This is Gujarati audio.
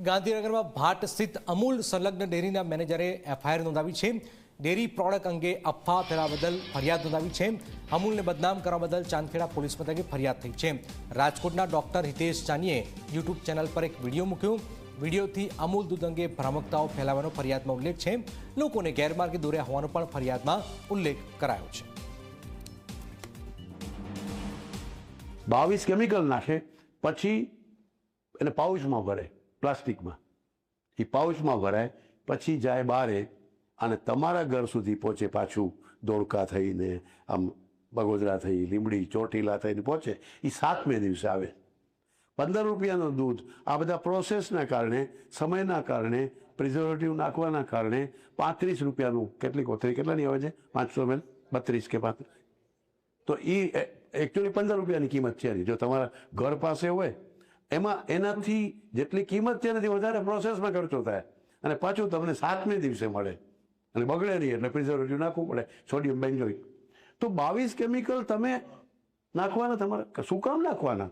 ગાંધીનગરમાં ભાટ સ્થિત અમૂલ સંલગ્ન ડેરીના મેનેજરે એફઆઈઆર નોંધાવી છે। ડેરી પ્રોડક્ટ અંગે અફવા ફેલાવા બદલ ફરિયાદ નોંધાવી છે। અમૂલને બદનામ કરવા બદલ ચાંદખેડા પોલીસ મથકે ફરિયાદ થઈ છે। રાજકોટના ડોક્ટર હિતેશ ચાનીએ યુટ્યુબ ચેનલ પર એક વિડીયો મૂક્યો। વિડીયોથી અમૂલ દૂધ અંગે ભ્રામકતાઓ ફેલાવવાનો ફરિયાદમાં ઉલ્લેખ છે। લોકોને ગેરમાર્ગે દોર્યા હોવાનો પણ ફરિયાદમાં ઉલ્લેખ કરાયો છે। 22 કેમિકલ નાખે પછી એને પાઉચમાં ભરે, પ્લાસ્ટિકમાં એ પાઉચમાં ભરાય પછી જાય બારે અને તમારા ઘર સુધી પહોંચે, પાછું ધોળકા થઈને આમ બગોદરા થઈ, લીંબડી, ચોટીલા થઈને પહોંચે, એ 7મે દિવસે આવે। 15 રૂપિયાનું દૂધ આ બધા પ્રોસેસના કારણે, સમયના કારણે, પ્રિઝર્વેટિવ નાખવાના કારણે 35 રૂપિયાનું, કેટલાની આવે છે? 500 ml 32 કે 35, તો એ એકચ્યુઅલી 15 રૂપિયાની કિંમત છે। જો તમારા ઘર પાસે હોય એમાં એનાથી જેટલી કિંમત છે એનાથી વધારે પ્રોસેસમાં ખર્ચો થાય અને પાછું તમને 7મે દિવસે મળે અને બગડે નહીં એટલે પ્રિઝર્વેટિવ નાખવું પડે, સોડિયમ બેન્ઝોઇક। તો 22 કેમિકલ તમે નાખવાના, તમારે શું કામ નાખવાના?